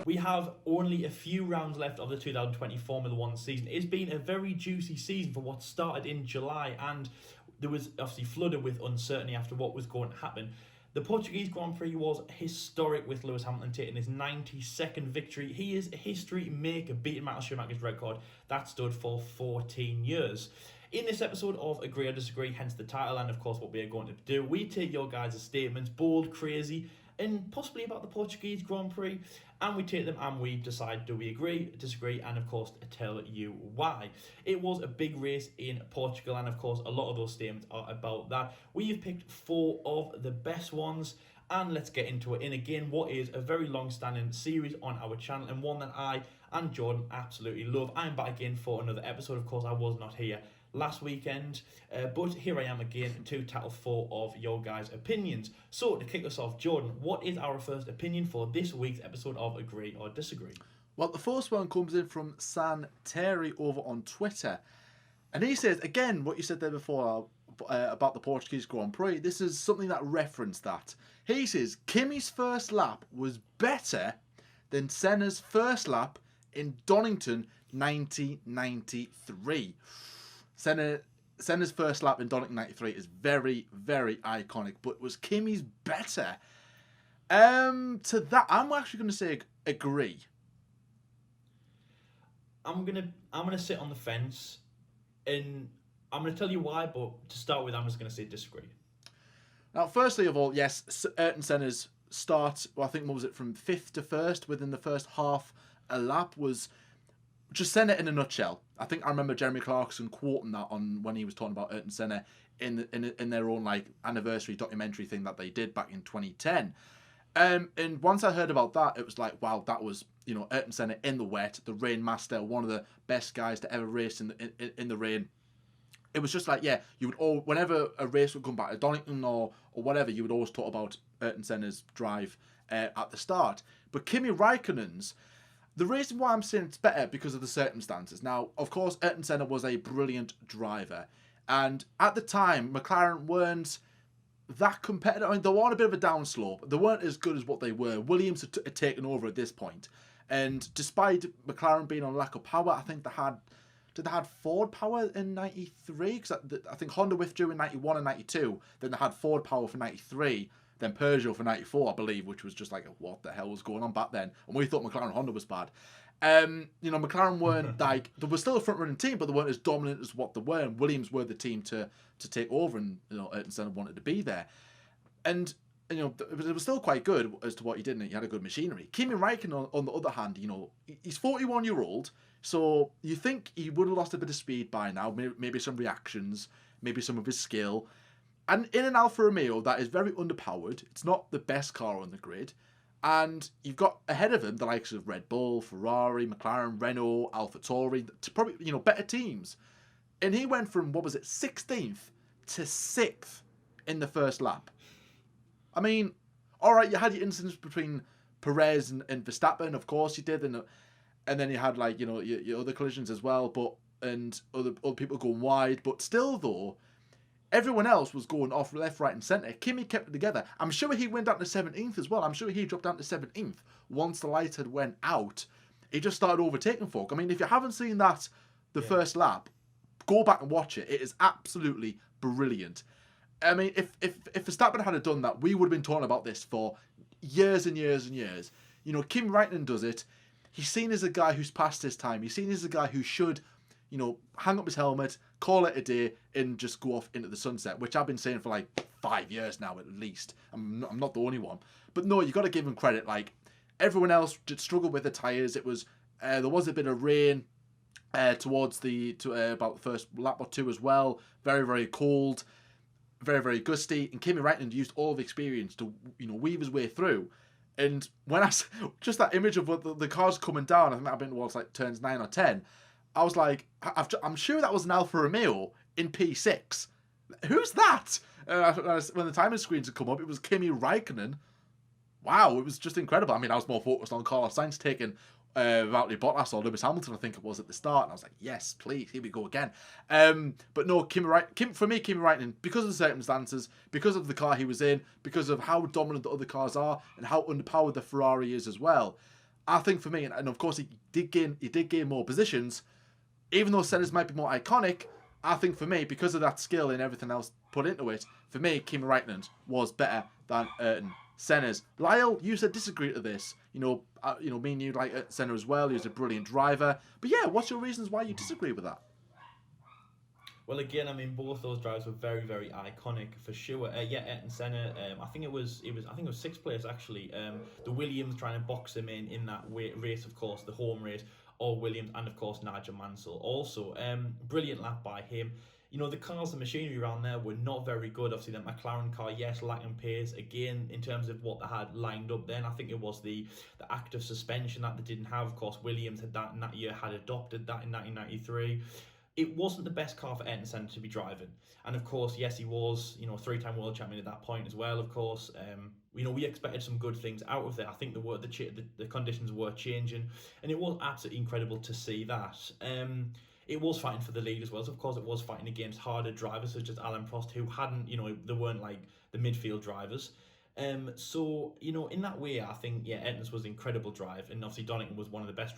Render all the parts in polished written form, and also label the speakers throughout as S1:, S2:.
S1: We have only a few rounds left of the 2020 Formula One season. It's been a very juicy season for what started in July, and there was obviously flooded with uncertainty after what was going to happen. The Portuguese Grand Prix was historic with Lewis Hamilton taking his 92nd victory. He is a history maker, beating Michael Schumacher's record that stood for 14 years. In this episode of Agree or Disagree, hence the title, and of course what we are going to do, we take your guys' statements, bold, crazy, and possibly about the Portuguese Grand Prix, and we take them and we decide, do we agree, disagree, and of course tell you why. It was a big race in Portugal, and of course a lot of those statements are about that. We have picked 4 of the best ones, and let's get into it in again what is a very long-standing series on our channel, and one that I and Jordan absolutely love. I am back again for another episode. Of course I was not here last weekend, but here I am again to tackle 4 of your guys' opinions. So to kick us off, Jordan, what is our first opinion for this week's episode of Agree or Disagree?
S2: Well, the first one comes in from San Terry over on Twitter, and he says, again, what you said there before about the Portuguese Grand Prix, this is something that referenced that. He says, Kimi's first lap was better than Senna's first lap in Donington 1993. Senna's first lap in Donington 93 is very, very iconic, but was Kimi's better? To that, I'm actually going to say agree.
S1: I'm gonna sit on the fence, and I'm gonna tell you why. But to start with, I'm just gonna say disagree.
S2: Now, firstly of all, yes, Ayrton Senna's start, well, I think, what was it, from 5th to 1st within the first half a lap was just Senna in a nutshell. I think I remember Jeremy Clarkson quoting that on when he was talking about Ayrton Senna in their own like anniversary documentary thing that they did back in 2010. And once I heard about that, it was like, wow, that was, you know, Ayrton Senna in the wet, the rain master, one of the best guys to ever race in the rain. It was just like, yeah, you would all, whenever a race would come back to Donington or whatever, you would always talk about Ayrton Senna's drive at the start. But Kimi Raikkonen's, the reason why I'm saying it's better because of the circumstances. Now, of course, Ayrton Senna was a brilliant driver. And at the time, McLaren weren't that competitive. I mean, they were on a bit of a downslope. They weren't as good as what they were. Williams had taken over at this point. And despite McLaren being on lack of power, I think they had Ford power in 93? Because I think Honda withdrew in 91 and 92. Then they had Ford power for 93. Then Peugeot for 94, I believe, which was just like, what the hell was going on back then? And we thought McLaren and Honda was bad. You know, McLaren weren't like, they were still a front-running team, but they weren't as dominant as what they were. And Williams were the team to take over, and, you know, Ayrton Senna wanted to be there. And, you know, it was still quite good as to what he did, and he had a good machinery. Kimi Raikkonen, on the other hand, you know, he's 41-year-old, so you think he would have lost a bit of speed by now, maybe some reactions, maybe some of his skill. And in an Alfa Romeo that is very underpowered, it's not the best car on the grid, and you've got ahead of him the likes of Red Bull, Ferrari, McLaren, Renault, AlphaTauri, probably, you know, better teams. And he went from, what was it, 16th to 6th in the first lap. I mean, all right, you had your incidents between Perez and Verstappen, of course you did, and then you had, like, you know, your other collisions as well, and other people going wide, but still though, everyone else was going off left, right, and centre. Kimi kept it together. I'm sure he went down to 17th as well. I'm sure he dropped down to 17th once the lights had went out. He just started overtaking folk. I mean, if you haven't seen that, the first lap, go back and watch it. It is absolutely brilliant. I mean, if Verstappen had done that, we would have been talking about this for years and years and years. You know, Kimi Raikkonen does it. He's seen as a guy who's past his time. He's seen as a guy who should, you know, hang up his helmet, call it a day, and just go off into the sunset, which I've been saying for like 5 years now at least. I'm not the only one. But no, you got to give him credit. Like, everyone else did struggle with the tyres. It was there was a bit of rain towards about the first lap or two as well. Very, very cold, very, very gusty. And Kimi Raikkonen used all the experience to, you know, weave his way through. And when just that image of what the cars coming down, I think I've been towards like turns 9 or 10. I was like, I'm sure that was an Alfa Romeo in P6. Who's that? When the timing screens had come up, it was Kimi Raikkonen. Wow, it was just incredible. I mean, I was more focused on Carlos Sainz taking Valtteri Bottas or Lewis Hamilton, I think it was at the start. And I was like, yes, please, here we go again. But no, Kimi Raikkonen, because of the circumstances, because of the car he was in, because of how dominant the other cars are, and how underpowered the Ferrari is as well, I think for me, and of course he did gain more positions, even though Senna's might be more iconic. I think for me, because of that skill and everything else put into it, for me, Kimi Räikkönen was better than Ayrton Senna's. Lyle, you said disagree to this. Me and you like Ayrton Senna as well. He was a brilliant driver. But yeah, what's your reasons why you disagree with that?
S1: Well, again, I mean, both those drivers were very, very iconic for sure. Ayrton Senna. I think it was 6 players actually. The Williams trying to box him in that race, of course, the home race, or Williams, and of course Nigel Mansell. Also, brilliant lap by him. The cars and machinery around there were not very good. Obviously, the McLaren car, yes, lacking pace. Again, in terms of what they had lined up then, I think it was the active suspension that they didn't have. Of course, Williams had that in that year, had adopted that in 1993. It wasn't the best car for Ayrton Senna to be driving. And of course, yes, he was, 3-time world champion at that point as well, of course. We expected some good things out of there. I think the conditions were changing, and it was absolutely incredible to see that. It was fighting for the lead as well. So of course, it was fighting against harder drivers such as Alain Prost, who hadn't, they weren't like the midfield drivers. In that way, I think, Ayrton's was an incredible drive, and obviously Donington was one of the best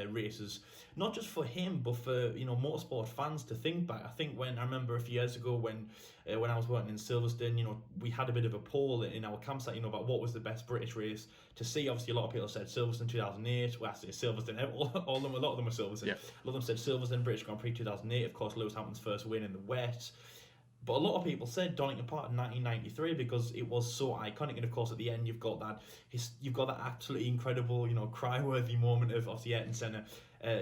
S1: races, not just for him, but for, motorsport fans to think back. I think when I remember a few years ago when I was working in Silverstone, we had a bit of a poll in our campsite, about what was the best British race to see. Obviously, a lot of people said Silverstone 2008. Well, I say Silverstone, a lot of them were Silverstone. Yeah. A lot of them said Silverstone, British Grand Prix 2008. Of course, Lewis Hamilton's first win in the wet. But a lot of people said Donington Park in 1993 because it was so iconic, and of course at the end you've got that absolutely incredible, cry-worthy moment of obviously Ayrton Senna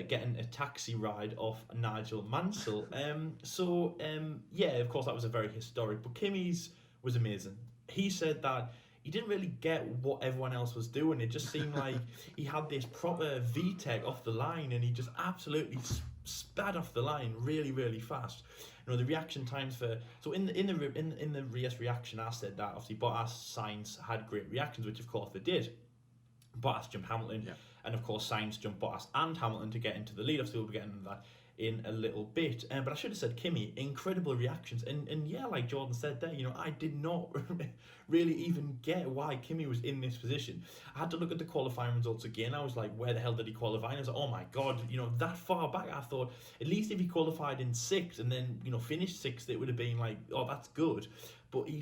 S1: getting a taxi ride off Nigel Mansell. Of course that was a very historic. But Kimi's was amazing. He said that he didn't really get what everyone else was doing. It just seemed like he had this proper VTEC off the line, and he just absolutely sped off the line really, really fast. The reaction times in the race reaction, I said that obviously Bottas, Sainz had great reactions, which of course they did. Bottas jumped Hamilton, and of course Sainz jumped Bottas and Hamilton to get into the lead. Obviously we'll be getting into that in a little bit, but I should have said Kimi, incredible reactions, and like Jordan said there, I did not really even get why Kimi was in this position. I had to look at the qualifying results again. I was like, where the hell did he qualify? And I was like, oh my god, that far back. I thought at least if he qualified in 6th and then finished 6th, it would have been like, oh, that's good. But he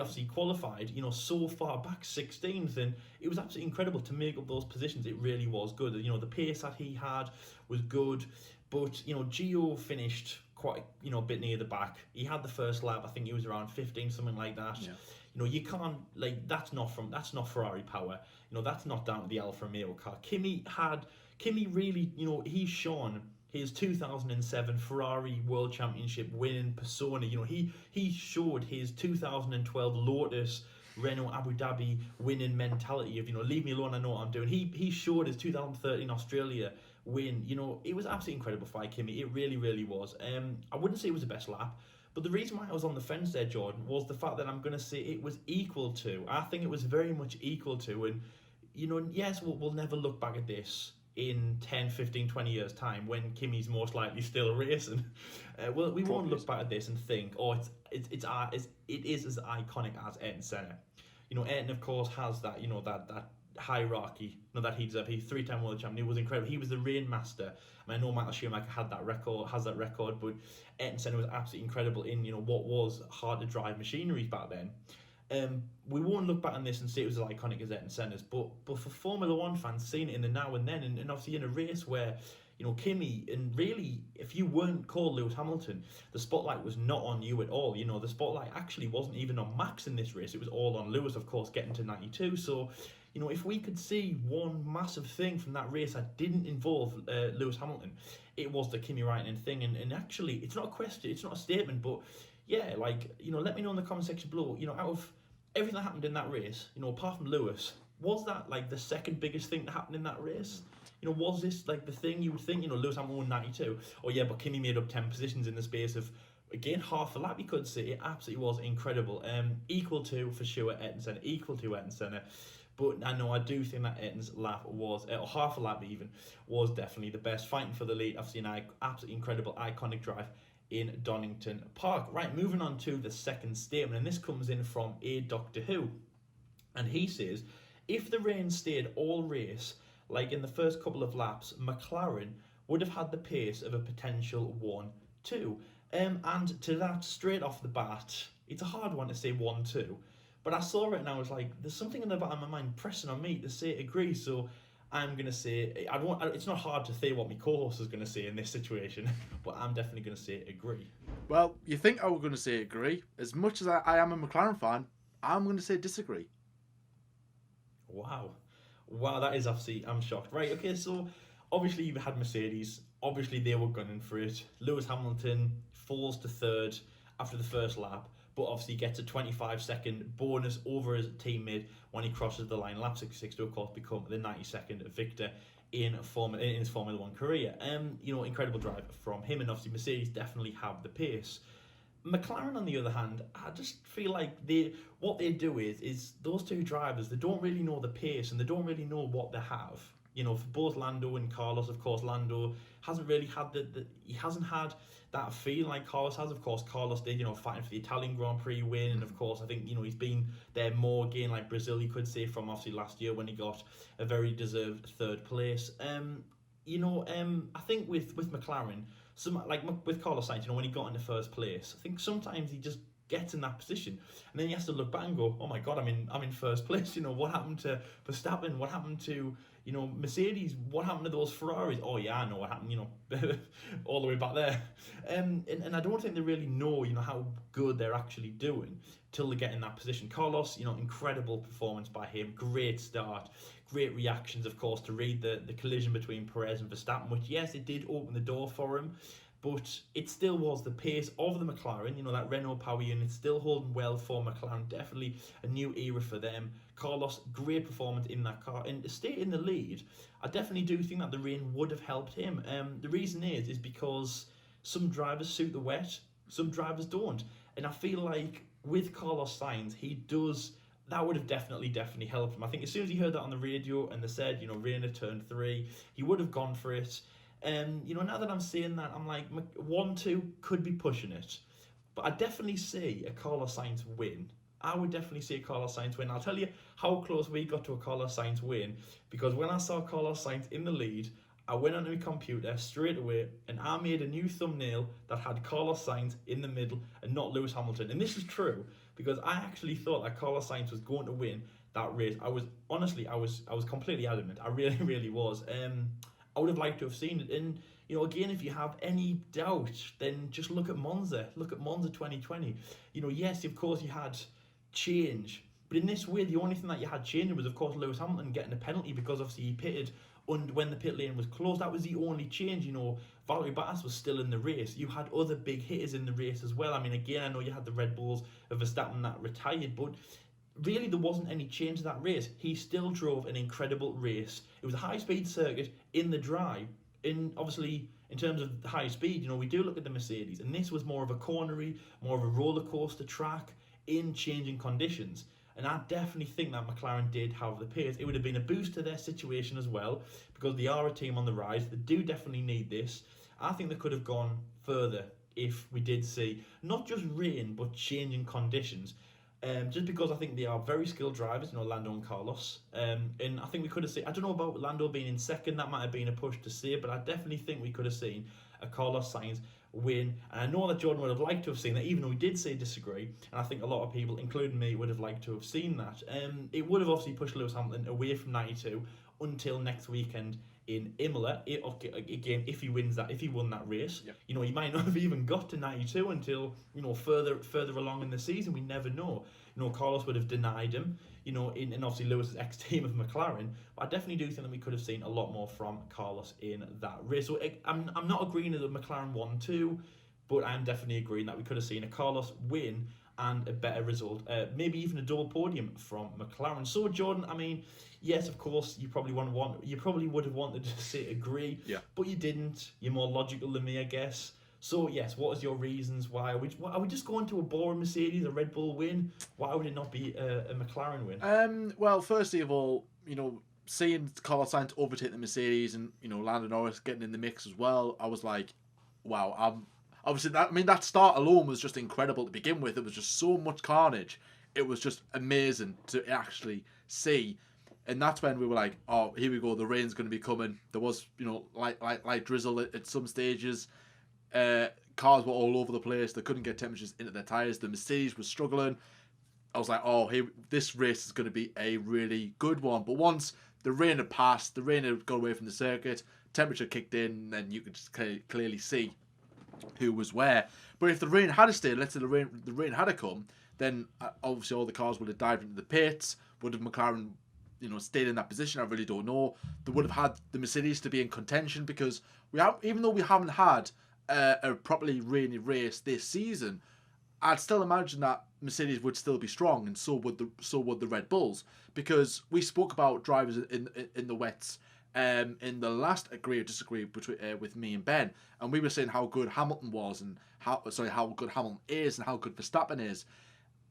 S1: obviously qualified, so far back, 16th, and it was absolutely incredible to make up those positions. It really was good. The pace that he had was good. But, Gio finished quite, a bit near the back. He had the first lap. I think he was around 15, something like that. Yeah. You can't, that's not Ferrari power. That's not down to the Alfa Romeo car. Kimi really, he's shown his 2007 Ferrari World Championship winning persona. He showed his 2012 Lotus Renault Abu Dhabi winning mentality of, leave me alone, I know what I'm doing. He showed his 2013 Australia win. It was absolutely incredible for Kimi. It really, really was. I wouldn't say it was the best lap, but the reason why I was on the fence there, Jordan, was the fact that I'm going to say it was equal to. I think it was very much equal to, and yes, we'll never look back at this in 10, 15, 20 years time when Kimi's most likely still racing. We won't look back at this and think, oh, it is as iconic as Ayrton Senna. Ayrton of course has that, that hierarchy, that he deserved. He's 3-time world champion. He was incredible. He was the reign master. I know Michael Schumacher has that record, but Ayrton Senna was absolutely incredible in what was hard to drive machinery back then. We won't look back on this and say it was as iconic as Ayrton Senna's, but for Formula One fans, seeing it in the now and then, and obviously in a race where Kimi, and really, if you weren't called Lewis Hamilton, the spotlight was not on you at all. The spotlight actually wasn't even on Max in this race. It was all on Lewis, of course, getting to 92. So, if we could see one massive thing from that race that didn't involve Lewis Hamilton, it was the Kimi Räikkönen thing. And actually, it's not a question, it's not a statement, but yeah, let me know in the comment section below, out of everything that happened in that race, apart from Lewis, was that the second biggest thing that happened in that race? Was this the thing you would think, Lewis Hamilton won 92? Oh yeah, but Kimi made up 10 positions in the space of, again, half a lap, you could say. It absolutely was incredible. Equal to, for sure, Ayrton Senna. Equal to Ayrton Senna. But I do think that Ayrton's lap was, or half a lap even, was definitely the best. Fighting for the lead, I've seen an absolutely incredible, iconic drive in Donington Park. Right, moving on to the second statement, and this comes in from a Doctor Who. And he says, if the rain stayed all race, like in the first couple of laps, McLaren would have had the pace of a potential 1-2. And to that, straight off the bat, it's a hard one to say 1-2. But I saw it and I was like, there's something in the back of my mind pressing on me to say agree. So I'm going to say, it's not hard to say what my co-host is going to say in this situation, but I'm definitely going to say agree.
S2: Well, you think I was going to say agree. As much as I am a McLaren fan, I'm going to say disagree.
S1: Wow, that is obviously, I'm shocked. Right, okay, so obviously you had Mercedes. Obviously they were gunning for it. Lewis Hamilton falls to third after the first lap, but obviously gets a 25-second bonus over his teammate when he crosses the line. Lap 66 to, of course, become the 92nd victor in his Formula 1 career. Incredible drive from him, and obviously Mercedes definitely have the pace. McLaren, on the other hand, I just feel like what they do is those two drivers, they don't really know the pace and they don't really know what they have. For both Lando and Carlos, of course, Lando hasn't really had he hasn't had that feel like Carlos has. Of course, Carlos did, fighting for the Italian Grand Prix win, and of course, I think, he's been there more again, like Brazil, you could say, from obviously last year when he got a very deserved third place. I think with McLaren, with Carlos Sainz, when he got into first place, I think sometimes he just gets in that position and then he has to look back and go, oh my god, I'm in first place. What happened to Verstappen? What happened to Mercedes? What happened to those Ferraris? Oh yeah, I know what happened, all the way back there. And I don't think they really know how good they're actually doing till they get in that position. Carlos, incredible performance by him, great start, great reactions, of course, to read the collision between Perez and Verstappen, which, yes, it did open the door for him, but it still was the pace of the McLaren, that Renault power unit still holding well for McLaren, definitely a new era for them. Carlos, great performance in that car, and to stay in the lead, I definitely do think that the rain would have helped him. The reason is because some drivers suit the wet, some drivers don't, and I feel like with Carlos Sainz, that would have definitely helped him. I think as soon as he heard that on the radio and they said, rain had turned 3, he would have gone for it. Now that I'm saying that, I'm like, 1-2 could be pushing it. But I definitely see a Carlos Sainz win. I would definitely see a Carlos Sainz win. I'll tell you how close we got to a Carlos Sainz win, because when I saw Carlos Sainz in the lead, I went onto my computer straight away and I made a new thumbnail that had Carlos Sainz in the middle and not Lewis Hamilton. And this is true because I actually thought that Carlos Sainz was going to win that race. I was completely adamant. I really, really was. I would have liked to have seen it. And, again, if you have any doubt, then just look at Monza. Look at Monza 2020. Yes, of course, you had change. But in this way, the only thing that you had changing was, of course, Lewis Hamilton getting a penalty because, obviously, he pitted when the pit lane was closed. That was the only change. Valtteri Bottas was still in the race. You had other big hitters in the race as well. I mean, again, I know you had the Red Bulls of Verstappen that retired, but really there wasn't any change to that race. He still drove an incredible race. It was a high-speed circuit in the dry. Obviously, in terms of high speed, we do look at the Mercedes, and this was more of a cornery, more of a roller coaster track in changing conditions. And I definitely think that McLaren did have the pace. It would have been a boost to their situation as well, because they are a team on the rise. They do definitely need this. I think they could have gone further if we did see not just rain, but changing conditions. Just because I think they are very skilled drivers, Lando and Carlos. And I think we could have seen, I don't know about Lando being in second, that might have been a push to say, but I definitely think we could have seen a Carlos Sainz win. And I know that Jordan would have liked to have seen that, even though we did say disagree. And I think a lot of people, including me, would have liked to have seen that. It would have obviously pushed Lewis Hamilton away from 92 until next weekend in Imola. Again, if he won that race, yeah. He might not have even got to 92 until further along in the season. We never know. Carlos would have denied him. In obviously Lewis's ex-team of McLaren. But I definitely do think that we could have seen a lot more from Carlos in that race. So I'm not agreeing that McLaren 1-2, but I'm definitely agreeing that we could have seen a Carlos win and a better result, maybe even a double podium from McLaren. So Jordan, I mean, yes, of course, you probably would have wanted to say agree,
S2: yeah,
S1: but you didn't. You're more logical than me, I guess. So yes, what is your reasons why? Are we just going to a boring Mercedes, a Red Bull win? Why would it not be a McLaren win?
S2: Well, firstly of all, seeing Carlos Sainz overtake the Mercedes and Lando Norris getting in the mix as well, I was like, wow. Obviously, that start alone was just incredible to begin with. It was just so much carnage. It was just amazing to actually see. And that's when we were like, oh, here we go, the rain's going to be coming. There was, light drizzle at some stages. Cars were all over the place. They couldn't get temperatures into their tyres. The Mercedes was struggling. I was like, oh, hey, this race is going to be a really good one. But once the rain had passed, the rain had gone away from the circuit, temperature kicked in, and you could just clearly see who was where. But if the rain had stayed, let's say the rain had come, then obviously all the cars would have dived into the pits. Would have McLaren, stayed in that position? I really don't know. They would have had the Mercedes to be in contention, because even though we haven't had a properly rainy race this season, I'd still imagine that Mercedes would still be strong, and so would the Red Bulls, because we spoke about drivers in the wets in the last agree or disagree between with me and Ben, and we were saying how good Hamilton was, and how good Hamilton is, and how good Verstappen is,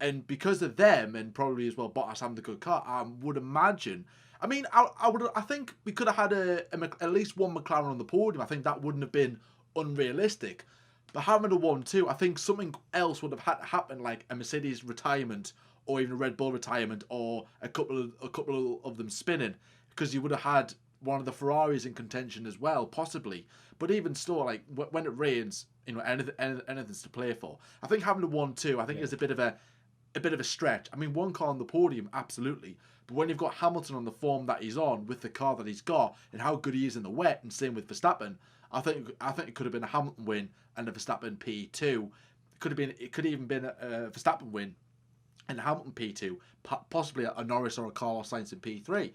S2: and because of them, and probably as well Bottas having the good car, I would imagine. I mean, I think we could have had at least one McLaren on the podium. I think that wouldn't have been unrealistic. But having a 1-2, I think something else would have had to happen, like a Mercedes retirement, or even a Red Bull retirement, or a couple of them spinning, because you would have had one of the Ferraris in contention as well, possibly. But even still, like when it rains, anything's to play for. I think having a 1-2, I think is a bit of a stretch. I mean, one car on the podium, absolutely. But when you've got Hamilton on the form that he's on, with the car that he's got, and how good he is in the wet, and same with Verstappen, I think it could have been a Hamilton win and a Verstappen P2. It could even been a Verstappen win and a Hamilton P2, possibly a Norris or a Carlos Sainz in P3.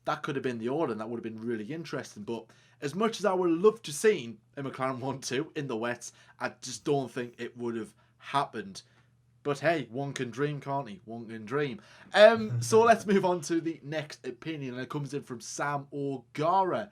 S2: That could have been the order, and that would have been really interesting. But as much as I would have loved to seen a McLaren 1-2 in the wets, I just don't think it would have happened. But hey, one can dream, can't he? One can dream. So let's move on to the next opinion, and it comes in from Sam O'Gara.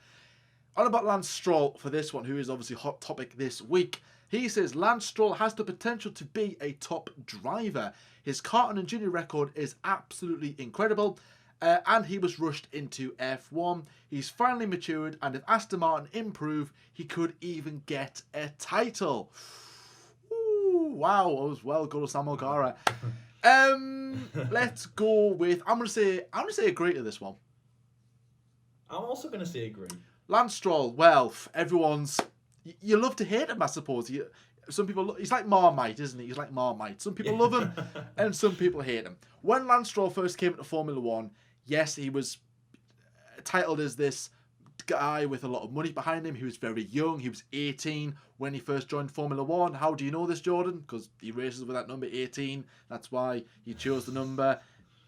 S2: On about Lance Stroll for this one, who is obviously hot topic this week. He says Lance Stroll has the potential to be a top driver. His karting and junior record is absolutely incredible, and he was rushed into F1. He's finally matured, and if Aston Martin improve, he could even get a title. Ooh, wow, that was well good, Sam O'Gara. Let's go with I'm gonna say agree to this one.
S1: I'm also gonna say agree.
S2: Lance Stroll, well, you love to hate him, I suppose. Some people, he's like Marmite, isn't he? He's like Marmite. Some people love him, and some people hate him. When Lance Stroll first came into Formula 1, yes, he was titled as this guy with a lot of money behind him. He was very young. He was 18 when he first joined Formula 1. How do you know this, Jordan? Because he races with that number 18. That's why he chose the number.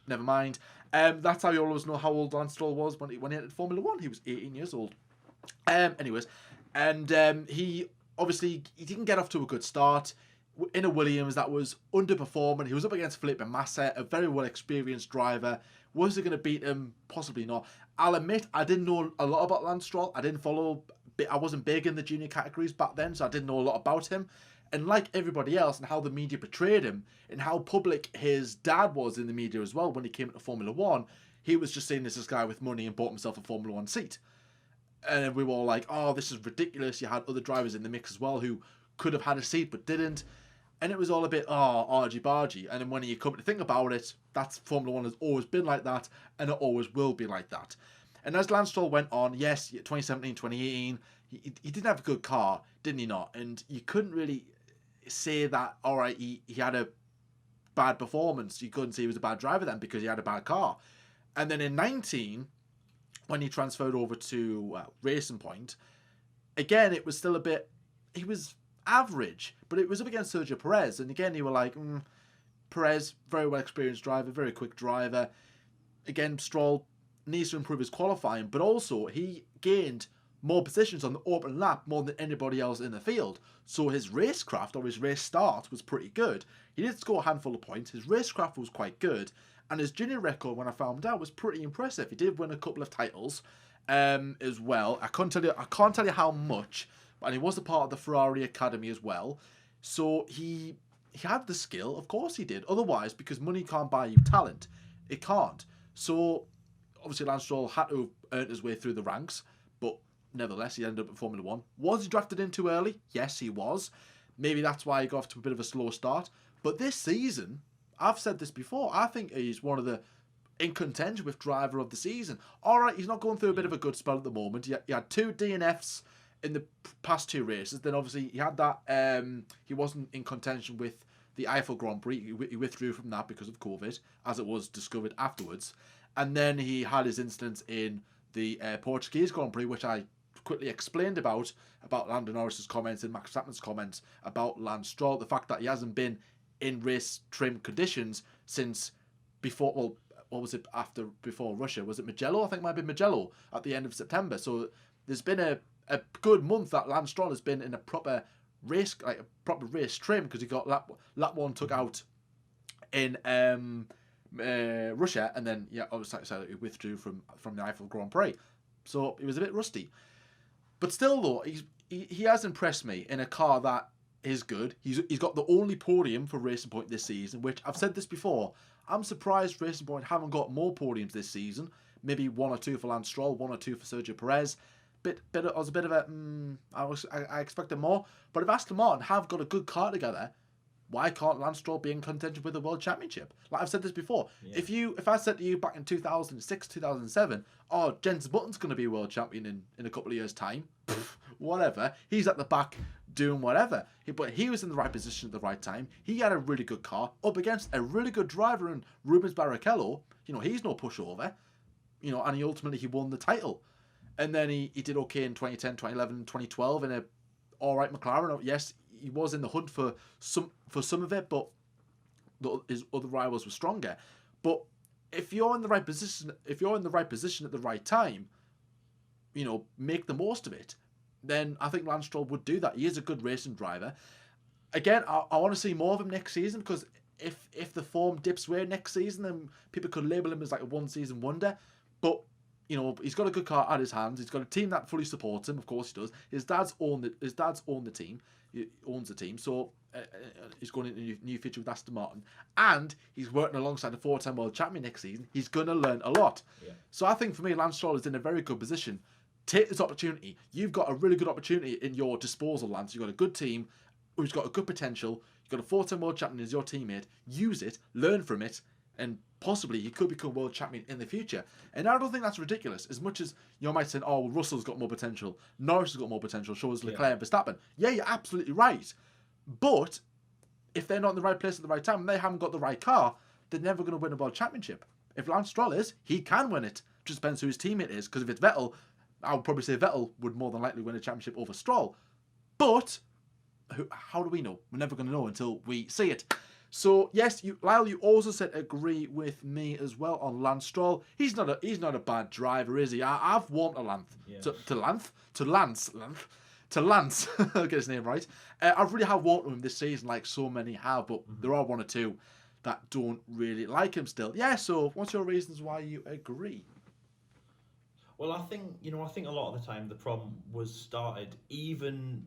S2: Never mind. That's how you always know how old Lance Stroll was when he entered Formula 1. He was 18 years old. Anyways, and he didn't get off to a good start in a Williams that was underperforming. He was up against Felipe Massa, a very well experienced driver. Was he going to beat him? Possibly not. I'll admit I didn't know a lot about Lance Stroll. I wasn't big in the junior categories back then, so I didn't know a lot about him. And like everybody else, and how the media portrayed him, and how public his dad was in the media as well when he came into Formula 1, he was just seen as this guy with money and bought himself a Formula 1 seat. And we were all like, oh, this is ridiculous. You had other drivers in the mix as well who could have had a seat but didn't. And it was all a bit, argy-bargy. And then when you come to think about it, that's Formula 1 has always been like that, and it always will be like that. And as Lance Stroll went on, yes, 2017, 2018, he didn't have a good car, didn't he not? And you couldn't really say that, all right, he had a bad performance. You couldn't say he was a bad driver then because he had a bad car. And then in 19... when he transferred over to Racing Point, again, it was still a bit... he was average, but it was up against Sergio Perez. And again, you were like, Perez, very well experienced driver, very quick driver. Again, Stroll needs to improve his qualifying, but also he gained more positions on the open lap more than anybody else in the field. So his racecraft, or his race start, was pretty good. He did score a handful of points. His racecraft was quite good. And his junior record, when I found out, was pretty impressive. He did win a couple of titles as well. I can't tell you how much, and he was a part of the Ferrari Academy as well. So he had the skill, of course he did. Otherwise, because money can't buy you talent, it can't. So obviously Lance Stroll had to earn his way through the ranks, but nevertheless he ended up in Formula 1. Was he drafted in too early? Yes, he was. Maybe that's why he got off to a bit of a slow start. But this season, I've said this before, I think he's one of the in contention with driver of the season. All right, he's not going through a bit of a good spell at the moment. He had 2 DNFs in the past 2 races. Then obviously he had that. He wasn't in contention with the Eiffel Grand Prix. He withdrew from that because of COVID, as it was discovered afterwards. And then he had his incidents in the Portuguese Grand Prix, which I quickly explained about Lando Norris's comments and Max Verstappen's comments about Lance Stroll, the fact that he hasn't been in race trim conditions since before, well, what was it before Russia? Was it Mugello? I think it might have been Mugello at the end of September. So there's been a good month that Lance Stroll has been in a proper race trim, because he got lap 1 took out in Russia, and then obviously he withdrew from the Eiffel Grand Prix. So he was a bit rusty. But still, though, he has impressed me in a car that is good. He's got the only podium for Racing Point this season, which I've said this before. I'm surprised Racing Point haven't got more podiums this season. Maybe 1 or 2 for Lance Stroll, 1 or 2 for Sergio Perez. I was a bit of a I expected more. But if Aston Martin have got a good car together, why can't Lance Stroll be in contention with the World Championship? Like I've said this before. Yeah. If I said to you back in 2006, 2007, Jenson Button's going to be world champion in a couple of years' time, whatever. He's at the back doing whatever. But he was in the right position at the right time. He had a really good car up against a really good driver in Rubens Barrichello. He's no pushover. And he ultimately won the title. And then he did okay in 2010, 2011, 2012 in a all right McLaren. Yes, he was in the hunt for some of it, but his other rivals were stronger. But if you're in the right position, at the right time, make the most of it. Then I think Lance Stroll would do that. He is a good racing driver. Again, I want to see more of him next season, because if the form dips way next season, then people could label him as like a one-season wonder. But he's got a good car at his hands. He's got a team that fully supports him. Of course, he does. His dad's owned the team. He owns the team, so he's going into a new future with Aston Martin, and he's working alongside a 4-time world champion next season. He's going to learn a lot. Yeah. So I think for me, Lance Stroll is in a very good position. Take this opportunity. You've got a really good opportunity in your disposal, Lance. You've got a good team who's got a good potential. You've got a 4-time world champion as your teammate. Use it, learn from it, and possibly he could become world champion in the future. And I don't think that's ridiculous. As much as you might say, well, Russell's got more potential, Norris has got more potential, so has Leclerc and Verstappen. Yeah, you're absolutely right. But if they're not in the right place at the right time and they haven't got the right car, they're never going to win a world championship. If Lance Stroll is, he can win it. Just depends who his teammate is. Because if it's Vettel, I would probably say Vettel would more than likely win a championship over Stroll. But how do we know? We're never going to know until we see it. So yes, Lyle, you also said agree with me as well on Lance Stroll. He's not a bad driver, is he? I've warmed to Lance. I'll get his name right. I really have warmed to him this season, like so many have, but there are 1 or 2 that don't really like him still. Yeah. So what's your reasons why you agree?
S1: Well, I think a lot of the time the problem was started even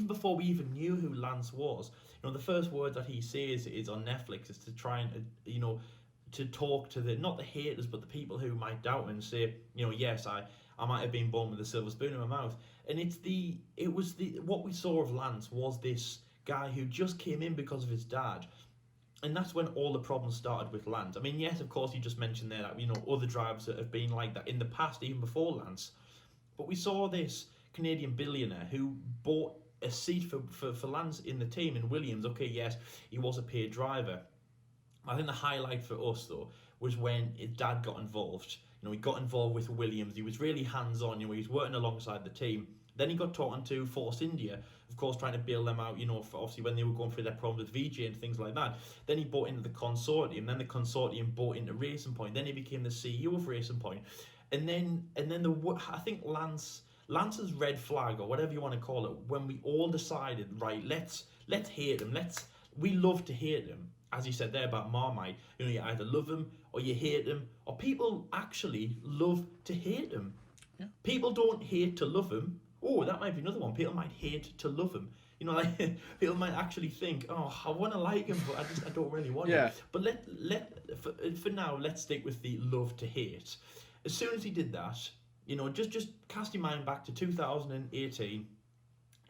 S1: before we even knew who Lance was. The first word that he says is on Netflix is to try and to talk to not the haters, but the people who might doubt him and say, yes, I might have been born with a silver spoon in my mouth. And what we saw of Lance was this guy who just came in because of his dad. And that's when all the problems started with Lance. I mean, yes, of course, you just mentioned there that, other drivers that have been like that in the past, even before Lance. But we saw this Canadian billionaire who bought a seat for Lance in the team in Williams. Okay, yes, he was a paid driver. I think the highlight for us, though, was when his dad got involved. He got involved with Williams. He was really hands-on. He was working alongside the team. Then he got talking to Force India, of course, trying to bail them out, for obviously when they were going through their problems with VJ and things like that. Then he bought into the consortium. Then the consortium bought into Racing Point. Then he became the CEO of Racing Point. And then I think Lance's red flag, or whatever you want to call it, when we all decided, right, let's hate him. We love to hate him. As you said there about Marmite, you either love him or you hate him, or people actually love to hate him. Yeah. People don't hate to love him. Oh, that might be another one. People might hate to love him. People might actually think, I want to like him, but I don't really want him. But for now, let's stick with the love to hate. As soon as he did that, just cast your mind back to 2018,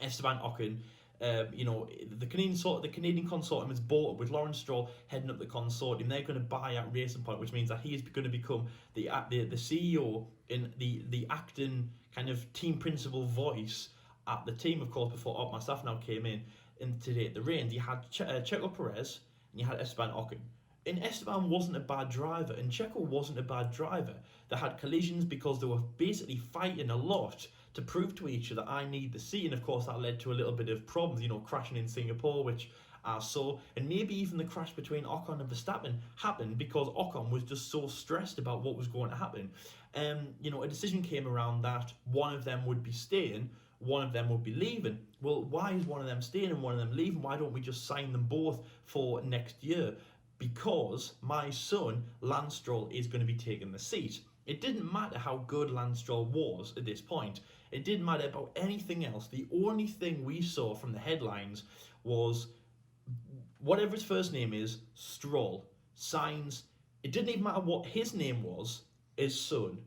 S1: Esteban Ocon The Canadian consortium is bought up with Lawrence Stroll heading up the consortium. They're going to buy out Racing Point, which means that he is going to become the CEO in the acting kind of team principal voice at the team. Of course, before Otmar Safnauer came in to take the reins, you had Checo Perez and you had Esteban Ocon. And Esteban wasn't a bad driver, and Checo wasn't a bad driver. They had collisions because they were basically fighting a lot to prove to each other, I need the seat. And of course, that led to a little bit of problems, crashing in Singapore, which I saw. And maybe even the crash between Ocon and Verstappen happened because Ocon was just so stressed about what was going to happen. A decision came around that one of them would be staying, one of them would be leaving. Well, why is one of them staying and one of them leaving? Why don't we just sign them both for next year? Because my son, Lance Stroll, is going to be taking the seat. It didn't matter how good Lance Stroll was at this point. It didn't matter about anything else. The only thing we saw from the headlines was, whatever his first name is, Stroll, signs. It didn't even matter what his name was, his son.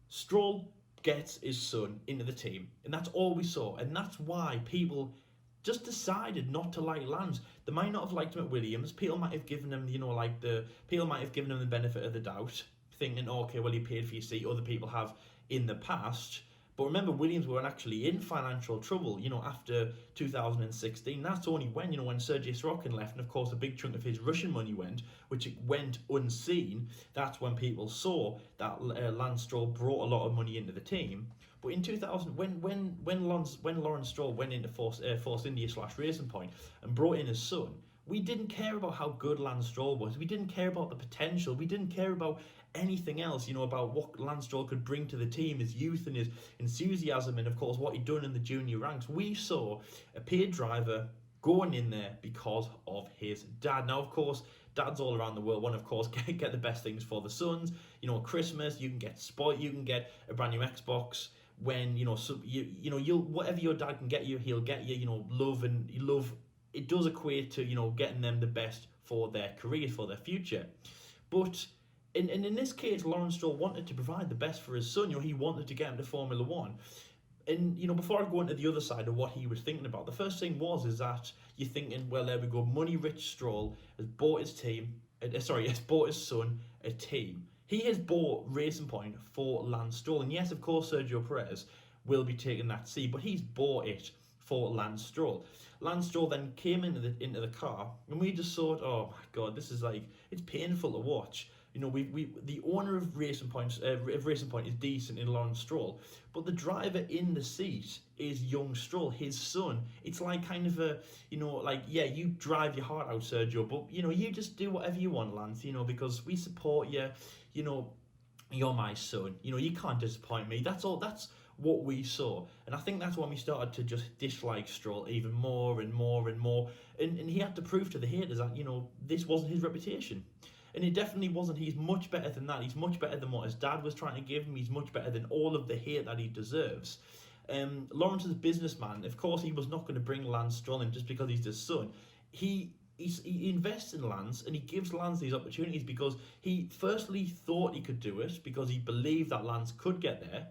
S1: Stroll gets his son into the team. And that's all we saw. And that's why people just decided not to like Lance. They might not have liked him at Williams. People might have given him, people might have given him the benefit of the doubt, thinking, okay, well, he paid for your seat. Other people have in the past. But remember, Williams were actually in financial trouble, after 2016. That's only when Sergei Sorokin left, and of course a big chunk of his Russian money went, which it went unseen. That's when people saw that Lance Stroll brought a lot of money into the team. But in 2000, when Lawrence Stroll went into Force India / Racing Point and brought in his son, we didn't care about how good Lance Stroll was. We didn't care about the potential. We didn't care about anything else, about what Lance Stroll could bring to the team, his youth and his enthusiasm, and of course what he'd done in the junior ranks. We saw a paid driver going in there because of his dad. Now, of course, dads all around the world want, of course, get the best things for the sons. Christmas, you can get spoiled, you can get a brand new Xbox. When you'll whatever your dad can get you, he'll get you. Love. It does equate to getting them the best for their career, for their future. But in this case, Lawrence Stroll wanted to provide the best for his son. He wanted to get him to Formula One. And before I go into the other side of what he was thinking about, the first thing is that you're thinking, well, there we go. Money-rich Stroll has bought his team. Has bought his son a team. He has bought Racing Point for Lance Stroll. And yes, of course, Sergio Perez will be taking that seat, but he's bought it for Lance Stroll. Lance Stroll then came into the car, and we just thought, oh my God, this is it's painful to watch. The owner of Racing Point is decent in Lawrence Stroll, but the driver in the seat is young Stroll, his son. It's like kind of a, you drive your heart out, Sergio, but you just do whatever you want, Lance, because we support you. You're my son. You can't disappoint me. That's all. That's what we saw. And I think that's when we started to just dislike Stroll even more and more and more. And he had to prove to the haters that, this wasn't his reputation. And it definitely wasn't. He's much better than that. He's much better than what his dad was trying to give him. He's much better than all of the hate that he deserves. Lawrence is a businessman. Of course, he was not going to bring Lance Stroll in just because he's his son. He invests in Lance, and he gives Lance these opportunities because he firstly thought he could do it because he believed that Lance could get there.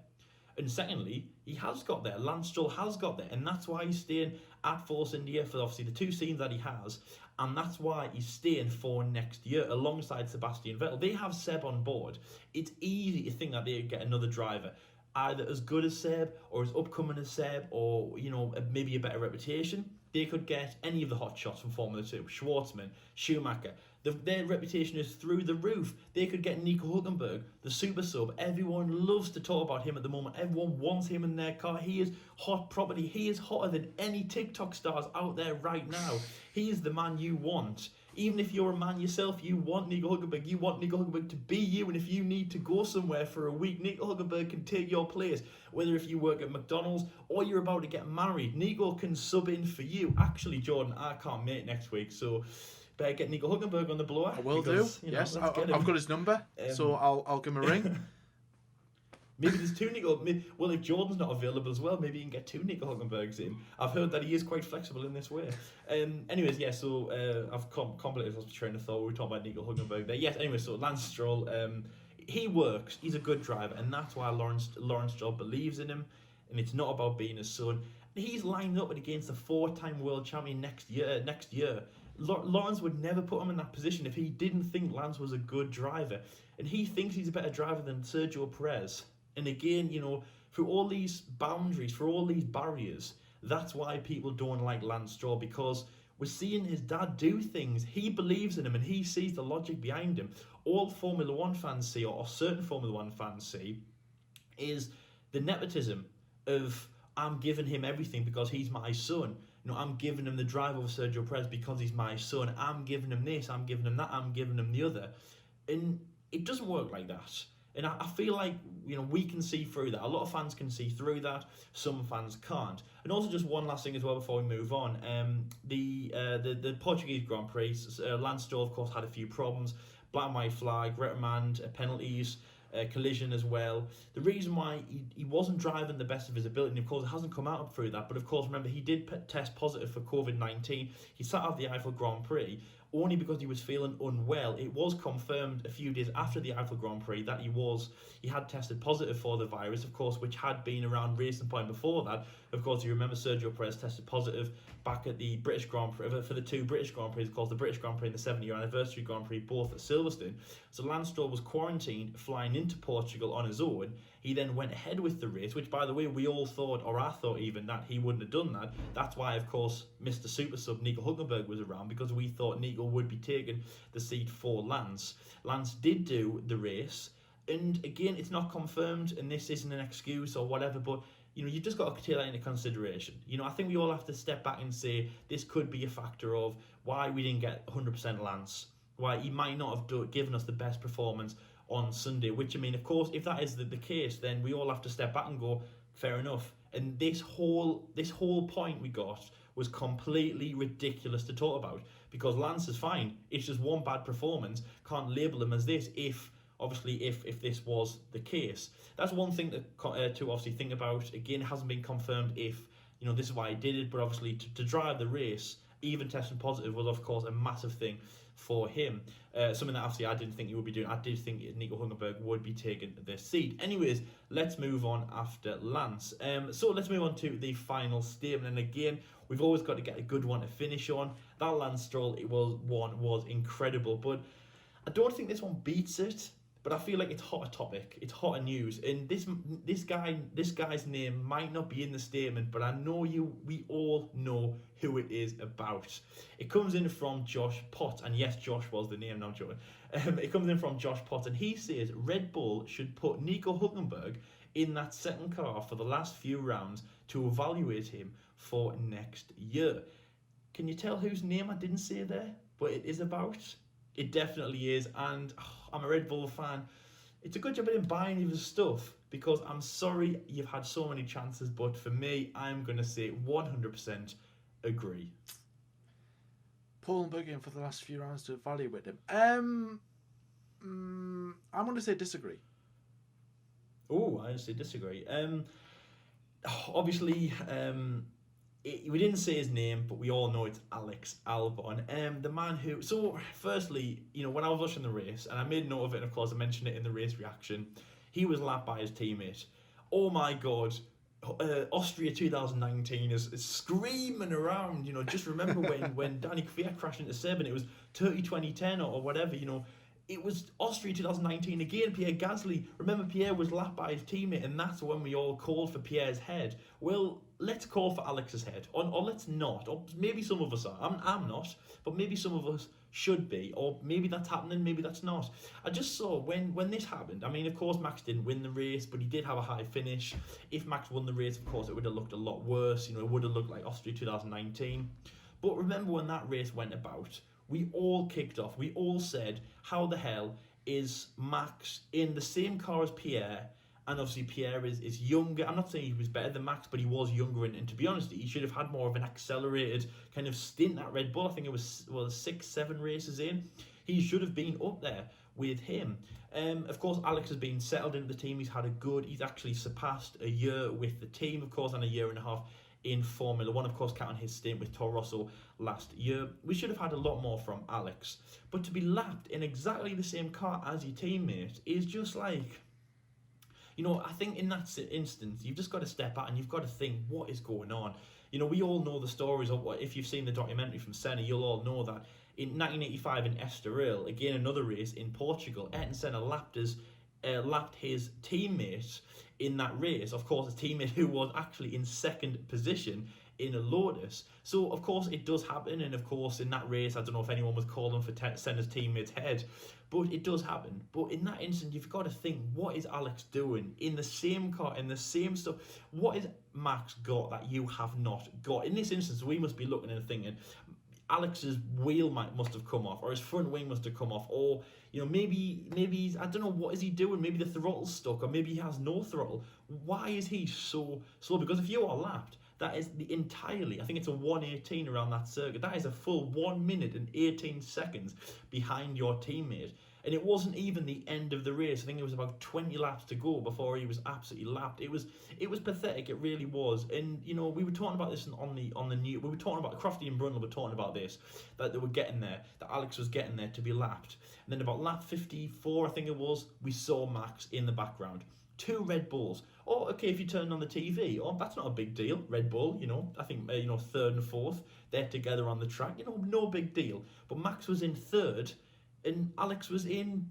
S1: And secondly, he has got there. Lance Stroll has got there. And that's why he's staying at Force India for obviously the 2 seasons that he has. And that's why he's staying for next year alongside Sebastian Vettel. They have Seb on board. It's easy to think that they get another driver, either as good as Seb or as upcoming as Seb, or maybe a better reputation. They could get any of the hot shots from Formula 2. Schwartzman, Schumacher. Their reputation is through the roof. They could get Nico Hulkenberg, the super sub. Everyone loves to talk about him at the moment. Everyone wants him in their car. He is hot property. He is hotter than any TikTok stars out there right now. He is the man you want. Even if you're a man yourself, you want Nico Hulkenberg. You want Nico Hulkenberg to be you. And if you need to go somewhere for a week, Nico Hulkenberg can take your place. Whether if you work at McDonald's or you're about to get married, Nico can sub in for you. Actually, Jordan, I can't make next week, so better get Nico Hulkenberg on the blower.
S2: I will do. Yes, I've got his number, so I'll give him a ring.
S1: Maybe there's 2 Nico. Well, if Jordan's not available as well, maybe you can get 2 Nico Hulkenbergs in. I've heard that he is quite flexible in this way. Anyways, yeah, so I've completely lost my train of thought. We were talking about Nico Hulkenberg there. Yes, anyway, so Lance Stroll, he works. He's a good driver, and that's why Lawrence Stroll believes in him. And it's not about being his son. He's lined up against a 4-time world champion next year. Lawrence would never put him in that position if he didn't think Lance was a good driver. And he thinks he's a better driver than Sergio Perez. And again, through all these boundaries, for all these barriers, that's why people don't like Lance Stroll, because we're seeing his dad do things. He believes in him and he sees the logic behind him. All Formula One fans see, or certain Formula One fans see, is the nepotism of, I'm giving him everything because he's my son. I'm giving him the drive over Sergio Perez because he's my son. I'm giving him this, I'm giving him that, I'm giving him the other. And it doesn't work like that. And I feel like, we can see through that. A lot of fans can see through that. Some fans can't. And also just one last thing as well before we move on. The Portuguese Grand Prix, Lance Stroll, of course, had a few problems. Black and white flag, reprimand, penalties, collision as well. The reason why he wasn't driving the best of his ability, and of course it hasn't come out through that, but of course remember he did test positive for COVID-19. He sat out the Eiffel Grand Prix only because he was feeling unwell. It was confirmed a few days after the Eiffel Grand Prix that he had tested positive for the virus, of course, which had been around racing point before that. Of course, you remember Sergio Perez tested positive back at the British Grand Prix, for the 2 British Grand Prix, of course, the British Grand Prix and the 70-year anniversary Grand Prix, both at Silverstone. So Lance Stroll was quarantined, flying into Portugal on his own. He then went ahead with the race, which, by the way, we all thought, or I thought even, that he wouldn't have done that. That's why, of course, Mr. Super Sub Nico Hulkenberg was around, because we thought Nico would be taking the seat for Lance. Lance did do the race, and again, it's not confirmed, and this isn't an excuse or whatever, but you just got to take that into consideration. I think we all have to step back and say this could be a factor of why we didn't get 100% Lance, why he might not have given us the best performance on Sunday, which, of course, if that is the case, then we all have to step back and go, fair enough. And this whole point we got was completely ridiculous to talk about, because Lance is fine. It's just one bad performance. Can't label him as this if this was the case. That's one thing to obviously think about. Again, it hasn't been confirmed if this is why he did it, but obviously to drive the race, even testing positive, was of course a massive thing for him. Something that obviously I didn't think he would be doing. I did think Nico Hulkenberg would be taking the seat. Anyways, let's move on after Lance. So let's move on to the final statement. And again, we've always got to get a good one to finish on. That Lance Stroll was incredible, but I don't think this one beats it. But I feel like it's hotter topic, it's hotter news, and this guy's name might not be in the statement, but I know we all know who it is about. It comes in from Josh Potts, and yes, Josh was the name, not Joe. It comes in from Josh Potts, and he says Red Bull should put Nico Hulkenberg in that second car for the last few rounds to evaluate him for next year. Can you tell whose name I didn't say there, but it is about? It definitely is, and I'm a Red Bull fan. It's a good job I didn't buy any of his stuff, because I'm sorry you've had so many chances, but for me, I'm going to say 100% agree.
S2: Paul and Bergen for the last few rounds to evaluate him. I'm going to say disagree.
S1: Oh, I say disagree. Obviously, we didn't say his name, but we all know it's Alex Albon. The man who... So, firstly, when I was watching the race, and I made note of it, and of course I mentioned it in the race reaction, he was lapped by his teammate. Oh my God. Austria 2019 is screaming around, just remember when Danny Kvyat crashed into Seb, and it was 2010 or whatever, It was Austria 2019 again, Pierre Gasly. Remember, Pierre was lapped by his teammate, and that's when we all called for Pierre's head. Well, let's call for Alex's head, or let's not. Or maybe some of us are. I'm not, but maybe some of us should be. Or maybe that's happening, maybe that's not. I just saw when this happened. Of course, Max didn't win the race, but he did have a high finish. If Max won the race, of course, it would have looked a lot worse. It would have looked like Austria 2019. But remember when that race went about, we all kicked off. We all said, how the hell is Max in the same car as Pierre? And obviously Pierre is younger. I'm not saying he was better than Max, but he was younger. And to be honest, he should have had more of an accelerated kind of stint at Red Bull. I think it was 6-7 races in. He should have been up there with him. Of course, Alex has been settled into the team. He's actually surpassed a year with the team, of course, and a year and a half in Formula 1, of course, counting his stint with Toro Rosso last year. We should have had a lot more from Alex. But to be lapped in exactly the same car as your teammate is just like... I think in that instance, you've just got to step out and you've got to think, what is going on? We all know the stories of what, if you've seen the documentary from Senna, you'll all know that in 1985 in Estoril, again another race in Portugal, Ayrton Senna lapped his teammate in that race. Of course, his teammate who was actually in second position in a Lotus. So, of course, it does happen. And, of course, in that race, I don't know if anyone was calling for Senna's teammate's head. But it does happen. But in that instance, you've got to think, what is Alex doing in the same car, in the same stuff? What has Max got that you have not got? In this instance, we must be looking and thinking, Alex's wheel must have come off, or his front wing must have come off, or maybe he's, I don't know, what is he doing? Maybe the throttle's stuck, or maybe he has no throttle. Why is he so slow? Because if you are lapped, that is entirely, I think it's a 1:18 around that circuit. That is a full 1 minute and 18 seconds behind your teammate. And it wasn't even the end of the race. I think it was about 20 laps to go before he was absolutely lapped. It was pathetic. It really was. And we were talking about this on the news. We were talking about Crofty and Brundle were talking about this, that they were getting there, that Alex was getting there to be lapped. And then about lap 54, I think it was, we saw Max in the background. 2 Red Bulls. Oh, okay, if you turn on the TV, that's not a big deal. Red Bull, I think third and fourth, they're together on the track. No big deal. But Max was in third. And Alex was in,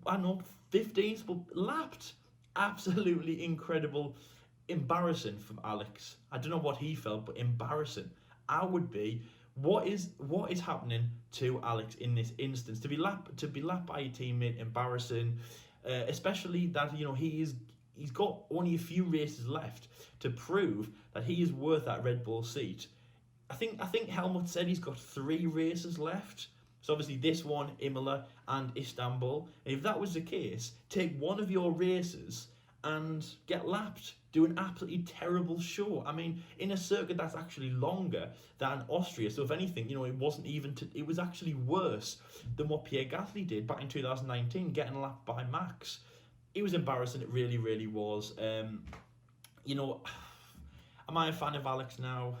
S1: 15th, but lapped. Absolutely incredible. Embarrassing from Alex. I don't know what he felt, but embarrassing. I would be. What is happening to Alex in this instance? To be lapped by a teammate, embarrassing. Especially that he's got only a few races left to prove that he is worth that Red Bull seat. I think Helmut said he's got 3 races left. So obviously this one, Imola and Istanbul. And if that was the case, take one of your races and get lapped. Do an absolutely terrible show. I mean, in a circuit that's actually longer than Austria. So if anything, it was actually worse than what Pierre Gasly did back in 2019, getting lapped by Max. It was embarrassing. It really, really was. Am I a fan of Alex now?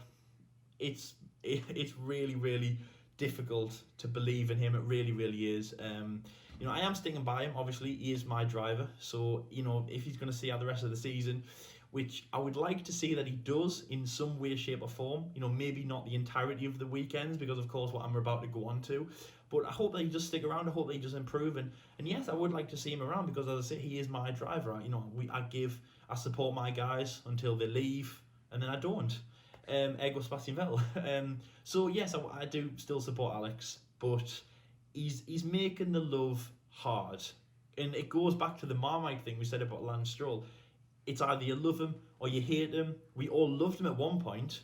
S1: It's really, really difficult to believe in him. It really, really is. I am sticking by him. Obviously, he is my driver. So, if he's going to see out the rest of the season, which I would like to see that he does in some way, shape or form, maybe not the entirety of the weekends because, of course, what I'm about to go on to. But I hope that he just stick around. I hope that he just improve. And yes, I would like to see him around because, as I say, he is my driver. I support my guys until they leave, and then I don't. Ego Sebastian Vettel. So yes, I do still support Alex, but he's making the love hard, and it goes back to the Marmite thing we said about Lance Stroll. It's either you love him or you hate him. We all loved him at one point.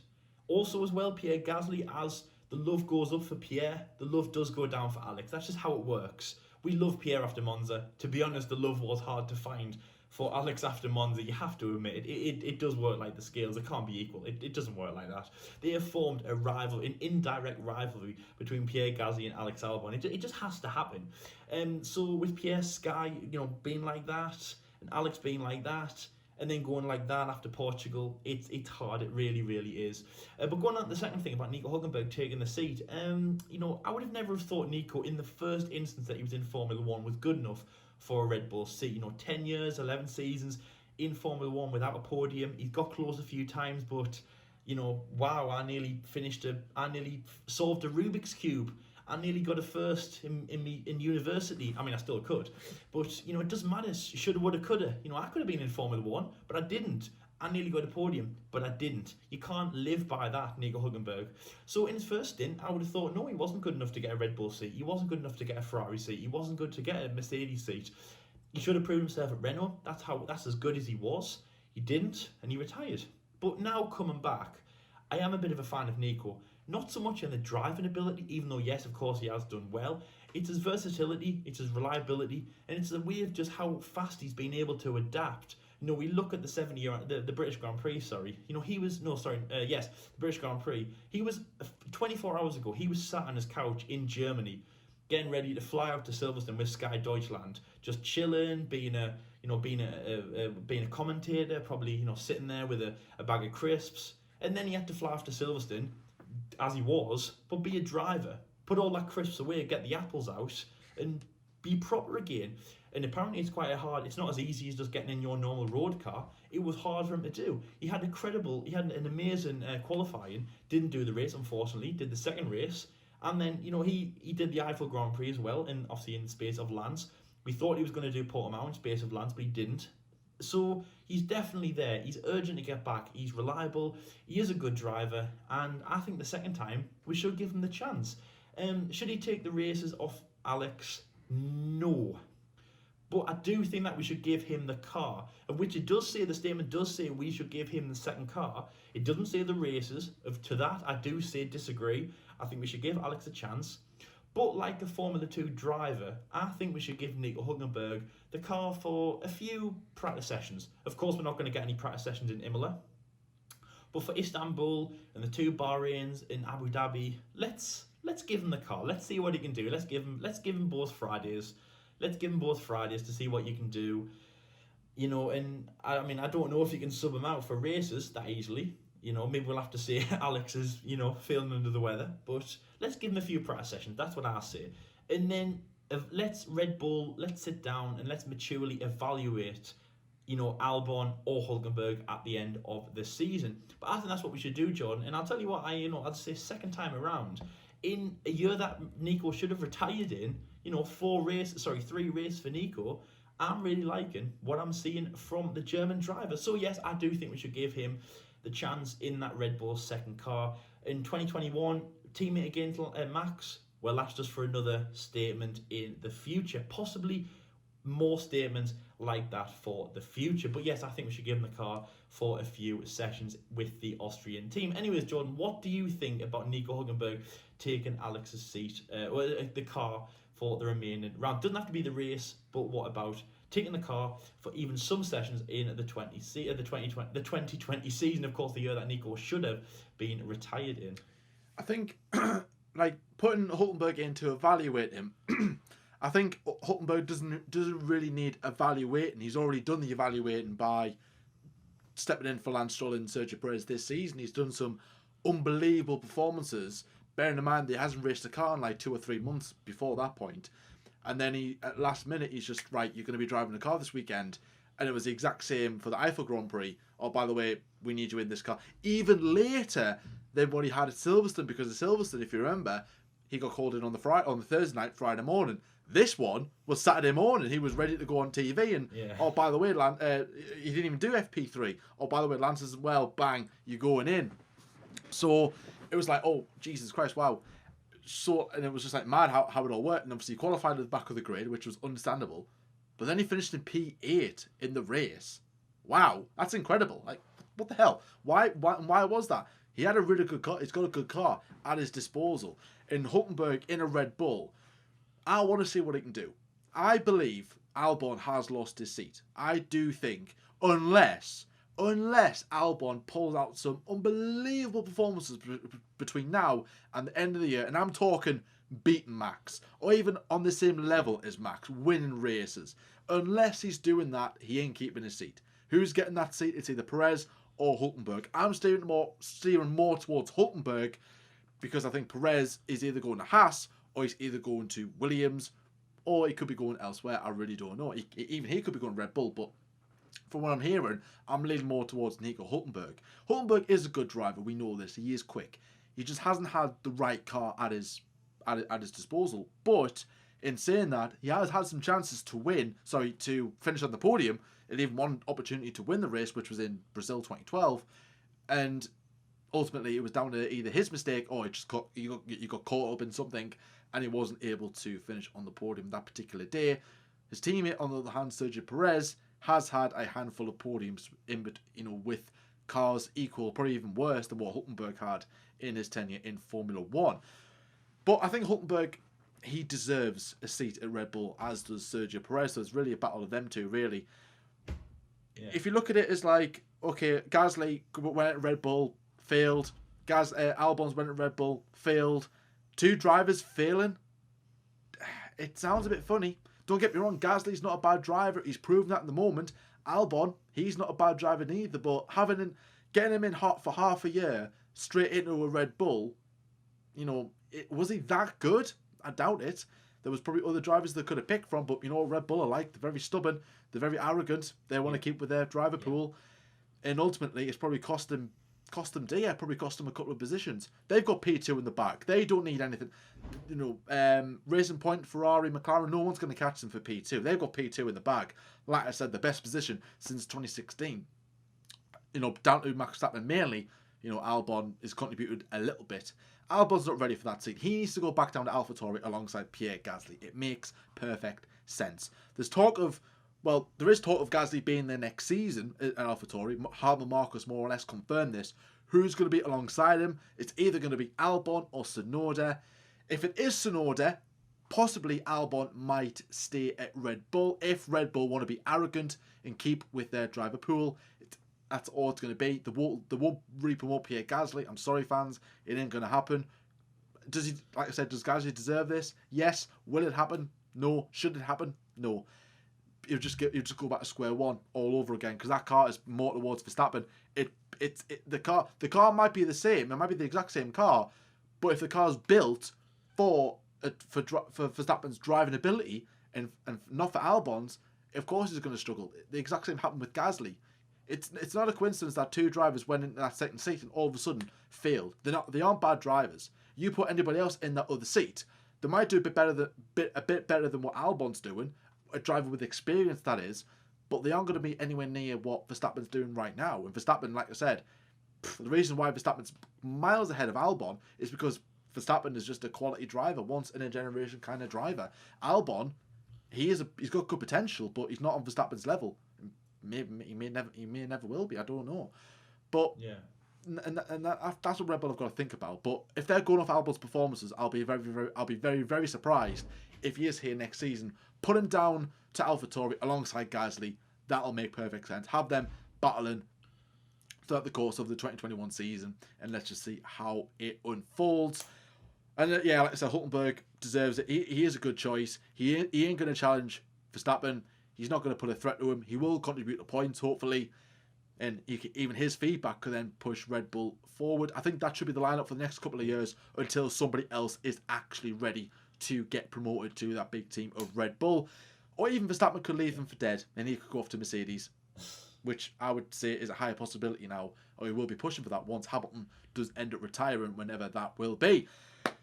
S1: Also, as well, Pierre Gasly, as the love goes up for Pierre, the love does go down for Alex. That's just how it works. We love Pierre after Monza. To be honest, the love was hard to find for Alex after Monza. You have to admit it does work like the scales. It can't be equal. It doesn't work like that. They have formed an indirect rivalry between Pierre Gasly and Alex Albon. It just has to happen. So with Pierre Sky, being like that, and Alex being like that, and then going like that after Portugal, it's hard. It really, really is. But going on to the second thing about Nico Hulkenberg taking the seat, I would have never have thought Nico, in the first instance that he was in Formula 1, was good enough for a Red Bull seat. 10 years, 11 seasons in Formula 1 without a podium. He's got close a few times, but, wow, I nearly solved a Rubik's Cube. I nearly got a first in university. I mean, I still could. But, it doesn't matter. Shoulda, woulda, coulda. I could have been in Formula 1, but I didn't. I nearly got a podium, but I didn't. You can't live by that, Nico Hulkenberg. So in his first stint, I would have thought, no, he wasn't good enough to get a Red Bull seat. He wasn't good enough to get a Ferrari seat. He wasn't good to get a Mercedes seat. He should have proved himself at Renault. That's as good as he was. He didn't, and he retired. But now coming back, I am a bit of a fan of Nico. Not so much in the driving ability, even though, yes, of course, he has done well. It's his versatility, it's his reliability, and it's the way of just how fast he's been able to adapt. We look at the British Grand Prix, the British Grand Prix. He was, 24 hours ago, he was sat on his couch in Germany, getting ready to fly out to Silverstone with Sky Deutschland, just chilling, being a commentator, probably, sitting there with a bag of crisps. And then he had to fly off to Silverstone, as he was, but be a driver, put all that crisps away, get the apples out, and be proper again. And apparently it's quite hard. It's not as easy as just getting in your normal road car. It was hard for him to do. He had an amazing qualifying. Didn't do the race, unfortunately. Did the second race. And then, he did the Eiffel Grand Prix as well, and obviously in the space of Lance. We thought he was going to do Portimao in space of Lance, but he didn't. So he's definitely there. He's urgent to get back. He's reliable. He is a good driver. And I think the second time, we should give him the chance. Should he take the races off Alex? No. But I do think that we should give him the car, of which the statement does say we should give him the second car. It doesn't say the races. To that, I do say disagree. I think we should give Alex a chance. But like a Formula 2 driver, I think we should give Nico Hulkenberg the car for a few practice sessions. Of course, we're not going to get any practice sessions in Imola. But for Istanbul and the 2 Bahrains in Abu Dhabi, let's give him the car. Let's see what he can do. Let's give him both Fridays. Let's give him both Fridays to see what you can do. And I don't know if you can sub him out for races that easily. Maybe we'll have to say Alex is, feeling under the weather. But let's give him a few practice sessions. That's what I say. And then let's sit down and let's maturely evaluate, Albon or Hulkenberg at the end of the season. But I think that's what we should do, Jordan. And I'll tell you what, I'd say second time around, in a year that Nico should have retired in, 3 races for Nico, I'm really liking what I'm seeing from the German driver. So yes, I do think we should give him the chance in that Red Bull second car. In 2021, teammate against Max, well, that's just for another statement in the future. Possibly more statements like that for the future. But yes, I think we should give him the car for a few sessions with the Austrian team. Anyways, Jordan, what do you think about Nico Hulkenberg taking Alex's seat, or the car for the remaining round? Doesn't have to be the race, but what about taking the car for even some sessions in the 2020 season, of course, the year that Nico should have been retired in?
S2: I think, putting Hulkenberg in to evaluate him, I think Hulkenberg doesn't really need evaluating. He's already done the evaluating by stepping in for Lance Stroll and Sergio Perez this season. He's done some unbelievable performances, bearing in mind that he hasn't raced a car in 2 or 3 months before that point. And then at last minute, he's just, right, you're going to be driving a car this weekend. And it was the exact same for the Eiffel Grand Prix. Oh, by the way, we need you in this car. Even later than what he had at Silverstone, because at Silverstone, if you remember, he got called in on the Thursday night, Friday morning. This one was Saturday morning. He was ready to go on TV. And, oh, by the way, he didn't even do FP3. Oh, by the way, Lance as well, bang, you're going in. So it was like, oh, Jesus Christ, wow. So, and it was just mad how it all worked. And obviously he qualified at the back of the grid, which was understandable. But then he finished in P8 in the race. Wow, that's incredible. What the hell? Why was that? He had a really good car. He's got a good car at his disposal. In Hulkenberg, in a Red Bull, I want to see what he can do. I believe Albon has lost his seat. I do think, unless Albon pulls out some unbelievable performances between now and the end of the year, and I'm talking beating Max, or even on the same level as Max, winning races. Unless he's doing that, he ain't keeping his seat. Who's getting that seat? It's either Perez or Hulkenberg. I'm steering more towards Hulkenberg, because I think Perez is either going to Haas, or he's either going to Williams, or he could be going elsewhere. I really don't know. Even he could be going Red Bull, but from what I'm hearing, I'm leaning more towards Nico Hulkenberg. Hulkenberg is a good driver. We know this. He is quick. He just hasn't had the right car at his disposal. But in saying that, he has had some chances to finish on the podium, and even one opportunity to win the race, which was in Brazil 2012. And ultimately, it was down to either his mistake or he got caught up in something, and he wasn't able to finish on the podium that particular day. His teammate, on the other hand, Sergio Perez, has had a handful of podiums with cars equal, probably even worse than what Hulkenberg had in his tenure in Formula 1. But I think Hulkenberg, he deserves a seat at Red Bull, as does Sergio Perez. So it's really a battle of them two, really. Yeah. If you look at it as okay, Gasly went at Red Bull, failed. Albon's went at Red Bull, failed. 2 drivers failing. It sounds a bit funny. Don't get me wrong, Gasly's not a bad driver. He's proven that at the moment. Albon, he's not a bad driver neither, but getting him in hot for half a year straight into a Red Bull, was he that good? I doubt it. There was probably other drivers they could have picked from, but you know what Red Bull are like? They're very stubborn, they're very arrogant, they want to keep with their driver pool, and ultimately it's probably cost them dear, probably cost them a couple of positions. They've got P2 in the back, they don't need anything. You know, Racing Point, Ferrari, McLaren, no one's going to catch them for P2. They've got P2 in the bag. Like I said, the best position since 2016. You know, down to Max Verstappen mainly. You know, Albon has contributed a little bit. Albon's not ready for that seat. He needs to go back down to AlphaTauri alongside Pierre Gasly. It makes perfect sense. There is talk of Gasly being there next season at AlphaTauri. Harman Marcus more or less confirmed this. Who's going to be alongside him? It's either going to be Albon or Tsunoda. If it is Tsunoda, possibly Albon might stay at Red Bull. If Red Bull want to be arrogant and keep with their driver pool, that's all it's going to be. They won't re-promote Pierre Gasly. I'm sorry, fans. It ain't going to happen. Does he? Like I said, does Gasly deserve this? Yes. Will it happen? No. Should it happen? No. You just go back to square one all over again, because that car is more towards Verstappen. The car might be the same. It might be the exact same car, but if the car's built for Verstappen's driving ability and not for Albon's, of course he's going to struggle. The exact same happened with Gasly. It's not a coincidence that two drivers went into that second seat and all of a sudden failed. They aren't bad drivers. You put anybody else in that other seat, they might do a bit better than what Albon's doing, a driver with experience that is, but they aren't going to be anywhere near what Verstappen's doing right now. And Verstappen, like I said, the reason why Verstappen's miles ahead of Albon is because Verstappen is just a quality driver, once in a generation kind of driver. Albon, he's got good potential, but he's not on Verstappen's level. Maybe he may never will be. I don't know, but that's what Red Bull have got to think about. But if they're going off Albon's performances, I'll be very, very surprised if he is here next season. Put him down to AlphaTauri alongside Gasly. That'll make perfect sense. Have them battling throughout the course of the 2021 season, and let's just see how it unfolds. And like I said, Hulkenberg deserves it. He is a good choice. He ain't going to challenge Verstappen. He's not going to put a threat to him. He will contribute to points, hopefully. And even his feedback could then push Red Bull forward. I think that should be the lineup for the next couple of years until somebody else is actually ready to get promoted to that big team of Red Bull. Or even Verstappen could leave them for dead and he could go off to Mercedes, which I would say is a higher possibility now. Or he will be pushing for that once Hamilton does end up retiring, whenever that will be.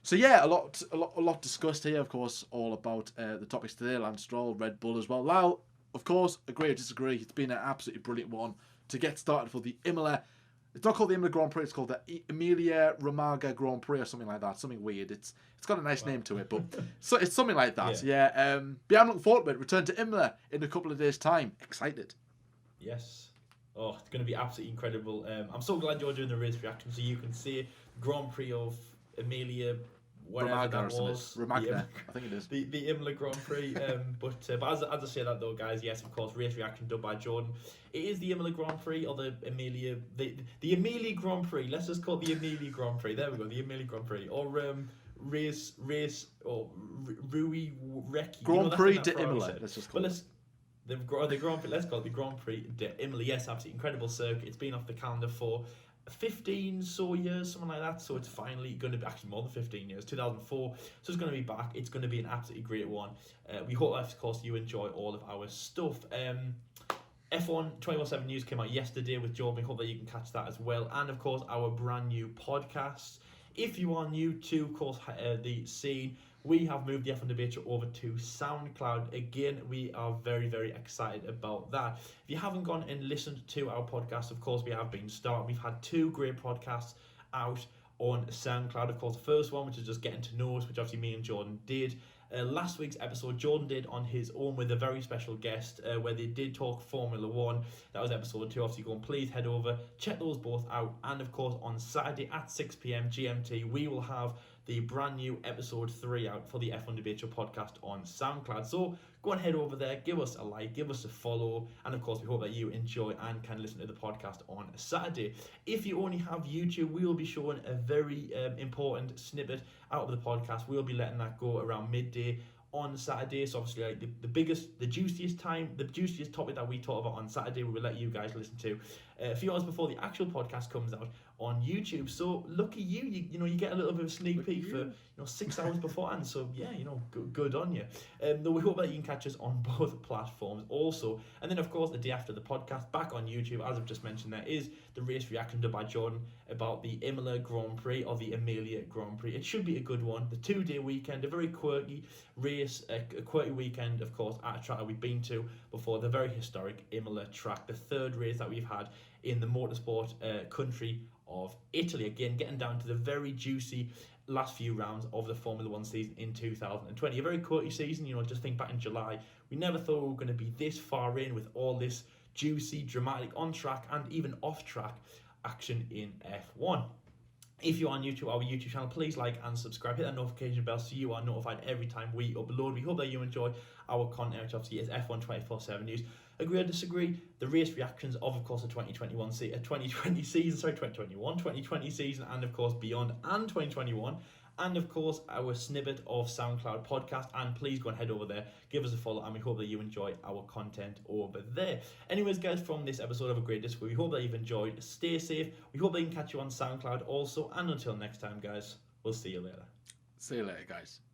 S2: So a lot discussed here, of course, all about the topics today. Lance Stroll, Red Bull as well. Lyle, of course, agree or disagree. It's been an absolutely brilliant one to get started for the Imola. It's not called the Imola Grand Prix. It's called the Emilia Romagna Grand Prix or something like that. Something weird. It's got a nice name to it, but it's something like that. Yeah. But I'm looking forward to it. Return to Imola in a couple of days' time. Excited.
S1: Yes. Oh, it's going to be absolutely incredible. I'm so glad you're doing the race reaction so you can see Grand Prix of Emilia, whatever
S2: Romagna
S1: that was.
S2: Romagna, I think it is.
S1: The Imola Grand Prix. But as I say that though, guys, yes, of course, race reaction done by Jordan. It is the Imola Grand Prix or the Emilia, the Emilia Grand Prix. Let's just call it the Emilia Grand Prix. There we go, the Emilia Grand Prix or race or Rui Recchi.
S2: Grand Prix de Imola. Let's just call it.
S1: The Grand Prix, let's call it the Grand Prix de Imola. Yes, absolutely incredible circuit. It's been off the calendar for 15 so years, something like that. So it's finally going to be, actually more than 15 years, 2004. So it's going to be back. It's going to be an absolutely great one. We hope, of course, you enjoy all of our stuff. F1 24/7 News came out yesterday with Jordan. We hope that you can catch that as well. And of course, our brand new podcast. If you are new to, of course, the scene, we have moved the F1 Debate Show over to SoundCloud. Again, we are very, very excited about that. If you haven't gone and listened to our podcast, of course, we have been starting. We've had 2 great podcasts out on SoundCloud. Of course, the first one, which is just getting to know us, which obviously me and Jordan did. Last week's episode, Jordan did on his own with a very special guest, where they did talk Formula 1. That was episode 2. Obviously, go and please head over, check those both out. And of course, on Saturday at 6 p.m. GMT, we will have the brand new episode 3 out for the F1 Debate Show podcast on SoundCloud. So go and head over there, give us a like, give us a follow, and of course we hope that you enjoy and can listen to the podcast on Saturday. If you only have YouTube, we will be showing a very important snippet out of the podcast. We'll be letting that go around midday on Saturday. So obviously, like the juiciest topic that we talk about on Saturday, we will let you guys listen to a few hours before the actual podcast comes out on YouTube. So lucky you know you get a little bit of a sneak
S2: Lucky
S1: peek
S2: you.
S1: for 6 hours beforehand. So yeah, good on you. Though we hope that you can catch us on both platforms also. And then of course the day after the podcast, back on YouTube, as I've just mentioned, there is the race reaction done by Jordan about the Imola Grand Prix or the Emilia Grand Prix. It should be a good one. The 2-day weekend, a very quirky race, a quirky weekend, of course, at a track that we've been to before, the very historic Imola track, the third race that we've had in the motorsport country of Italy. Again, getting down to the very juicy last few rounds of the Formula One season in 2020. A very quirky season, just think back in July. We never thought we were going to be this far in with all this juicy, dramatic on-track and even off-track action in F1. If you're on YouTube, our YouTube channel, please like and subscribe. Hit that notification bell so you are notified every time we upload. We hope that you enjoy our content, which obviously is F1 24/7 news. Agree or disagree? The race reactions of course, the 2020 season, and of course beyond, and 2021. And of course, our snippet of SoundCloud podcast. And please go and head over there, give us a follow, and we hope that you enjoy our content over there. Anyways, guys, from this episode of A Great Discovery, we hope that you've enjoyed. Stay safe. We hope they can catch you on SoundCloud also. And until next time, guys, we'll see you later.
S2: See you later, guys.